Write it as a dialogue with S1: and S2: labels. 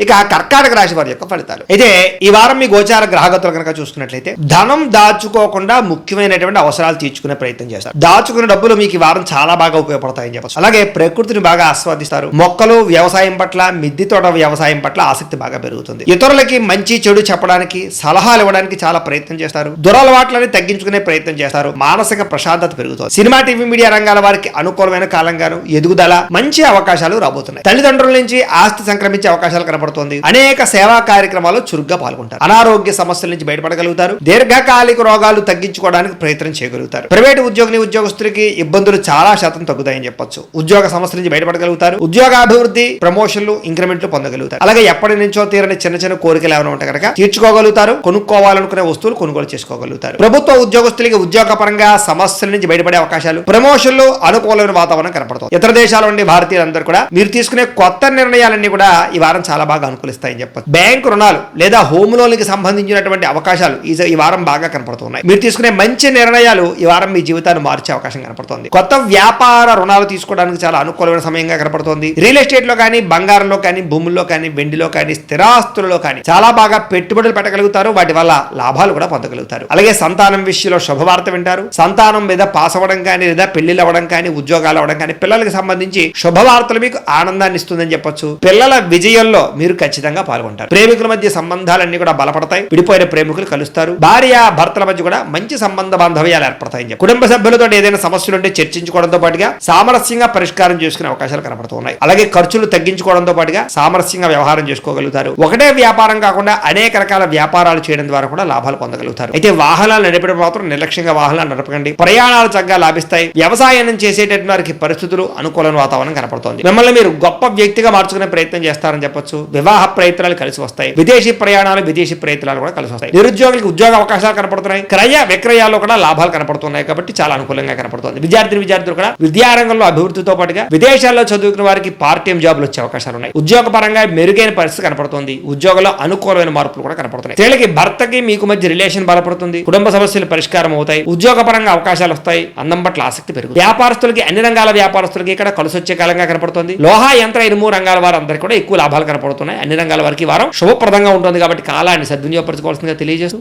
S1: ఇక కర్కాటక రాశి వారి యొక్క ఫలితాలు అయితే ఈ వారం మీ గోచార గ్రహగతులు కనుక చూసుకున్నట్లయితే ధనం దాచుకోకుండా ముఖ్యమైనటువంటి అవసరాలు తీర్చుకునే ప్రయత్నం చేస్తారు. దాచుకున్న డబ్బులు మీకు ఈ వారం చాలా బాగా ఉపయోగపడతాయని చెప్పచ్చు. అలాగే ప్రకృతిని బాగా ఆస్వాదిస్తారు. మొక్కలు వ్యవసాయం పట్ల, మిద్దె తోట వ్యవసాయం పట్ల ఆసక్తి బాగా పెరుగుతుంది. ఇతరులకి మంచి చెడు చెప్పడానికి, సలహాలు ఇవ్వడానికి చాలా ప్రయత్నం చేస్తారు. దురలవాట్లని తగ్గించుకునే ప్రయత్నం చేస్తారు. మానసిక ప్రశాంతత పెరుగుతుంది. సినిమా, టీవీ, మీడియా రంగాల వారికి అనుకూలమైన కాలంగాను ఎదుగుదల, మంచి అవకాశాలు రాబోతున్నాయి. తల్లిదండ్రుల నుంచి ఆస్తి సంక్రమించే అవకాశాలు కనబడుతుంది. అనేక సేవా కార్యక్రమాల్లో చురుగ్గా పాల్గొంటారు. అనారోగ్య సమస్యల నుంచి బయటపడగలుగుతారు. దీర్ఘకాలిక రోగాలు తగ్గించుకోవడానికి ప్రయత్నం చేయగలుగుతారు. ప్రైవేటు ఉద్యోగస్తులకి ఇబ్బందులు చాలా శాతం తగ్గుతాయని చెప్పొచ్చు. ఉద్యోగ సమస్యల నుంచి బయటపడగలుగుతారు. ఉద్యోగాభివృద్ధి, ప్రమోషన్లు, ఇంక్రిమెంట్లు పొందగలుగుతారు. అలాగే ఎప్పటి నుంచో తీరని చిన్న చిన్న కోరికలు ఏమైనా ఉంటే కనుక తీర్చుకోగలుగుతారు. కొనుక్కోవాలనుకునే వస్తువులు కొనుగోలు చేసుకోగలుగుతారు. ప్రభుత్వ ఉద్యోగస్తులకి ఉద్యోగ పరంగా సమస్యల నుంచి బయటపడే అవకాశాలు, ప్రమోషన్లు, అనుకూలమైన వాతావరణం కనపడుతుంది. ఇతర దేశాల నుండి భారతీయులందరూ కూడా మీరు తీసుకునే కొత్త నిర్ణయాలన్నీ కూడా ఈ వారం చాలా బాగా అనుకూలిస్తాయని చెప్పచ్చు. బ్యాంకు రుణాలు లేదా హోమ్ లోన్కి సంబంధించినటువంటి అవకాశాలు ఈ వారం బాగా కనపడుతున్నాయి. మీరు తీసుకునే మంచి నిర్ణయాలు ఈ వారం మీ జీవితాన్ని మార్చే అవకాశం కనపడుతుంది. కొత్త వ్యాపార రుణాలు తీసుకోవడానికి చాలా అనుకూలమైన సమయంగా కనపడుతుంది. రియల్ ఎస్టేట్ లో కానీ, బంగారంలో కానీ, భూముల్లో కానీ, వెండిలో కానీ, స్థిరాస్తులలో కానీ చాలా బాగా పెట్టుబడులు పెట్టగలుగుతారు. వాటి వల్ల లాభాలు కూడా పొందగలుగుతారు. అలాగే సంతానం విషయంలో శుభవార్త వింటారు. సంతానం మీద పాస్ అవ్వడం కానీ, లేదా పెళ్లిళ్ళు అవ్వడం కానీ, ఉద్యోగాలు అవ్వడం కానీ, పిల్లలకు సంబంధించి శుభవార్తలు మీకు ఆనందాన్ని ఇస్తుందని చెప్పొచ్చు. పిల్లల విజయంలో మీరు ఖచ్చితంగా పాల్గొంటారు. ప్రేమికుల మధ్య సంబంధాలన్నీ కూడా బలపడతాయి. విడిపోయిన ప్రేమికులు కలుస్తారు. భార్య భర్తల మధ్య కూడా మంచి సంబంధ బాంధవ్యాలు ఏర్పడతాయని చెప్పి కుటుంబ సభ్యులతో ఏదైనా సమస్యలు ఉంటే చర్చించుకోవడంతో పాటుగా సామరస్యంగా పరిష్కారం చేసుకునే అవకాశాలు కనపడుతున్నాయి. అలాగే ఖర్చులు తగ్గించుకోవడంతో పాటుగా సామరస్యంగా వ్యవహారం చేసుకోగలుగుతారు. ఒకటే వ్యాపారం కాకుండా అనేక రకాల వ్యాపారాలు చేయడం ద్వారా కూడా లాభాలు పొందగలుగుతారు. అయితే వాహనాలు నడిపడం మాత్రం నిర్లక్ష్యంగా వాహనాలు నడపకండి. ప్రయాణాలు చక్కగా లాభిస్తాయి. వ్యవసాయం చేసేటటువంటి వారికి పరిస్థితులు, అనుకూలమైన వాతావరణం కనపడుతోంది. మిమ్మల్ని మీరు గొప్ప వ్యక్తిగా మార్చుకునే ప్రయత్నం చేస్తారని చెప్పొచ్చు. వివాహ ప్రయత్నాలు కలిసి వస్తాయి. విదేశీ ప్రయాణాలు, విదేశీ ప్రయత్నాలు కూడా కలిసి వస్తాయి. నిరుద్యోగులకు ఉద్యోగ అవకాశాలు కనపడుతున్నాయి. క్రయ విక్రయాల్లో కూడా లాభాలు కనపడుతున్నాయి కాబట్టి చాలా అనుకూలంగా కనపడుతుంది. విద్యార్థులు కూడా విద్యారంగంలో అభివృద్ధితో పాటుగా విదేశాల్లో చదువుకున్న వారికి పార్ట్ టైం జాబ్లు వచ్చే అవకాశాలు ఉన్నాయి. ఉద్యోగ పరంగా మెరుగైన పరిస్థితి కనపడుతుంది. ఉద్యోగంలో అనుకూలమైన మార్పులు కూడా కనపడుతున్నాయి. వీళ్ళకి భర్తకి మీకు మధ్య రిలేషన్ బలపడుతుంది. కుటుంబ సమస్యలు పరిష్కారం అవుతాయి. ఉద్యోగ పరంగా అవకాశాలు వస్తాయి. అందం పట్ల ఆసక్తి పెరుగుతుంది. వ్యాపారస్తులకి, అన్ని రంగాల వ్యాపారస్తులకి ఇక్కడ కలిసి వచ్చే కాలంగా కనపడుతుంది. లోహ, యంత్ర, ఇనుము రంగాల వారందరికీ కూడా ఎక్కువ లాభాలు కనపడుతున్నాయి. అన్ని రంగాల వారికి వారం శుభప్రదంగా ఉంటుంది కాబట్టి కాలాన్ని సద్వినియోగపరచుకోవాల్సిందిగా తెలియజేస్తూ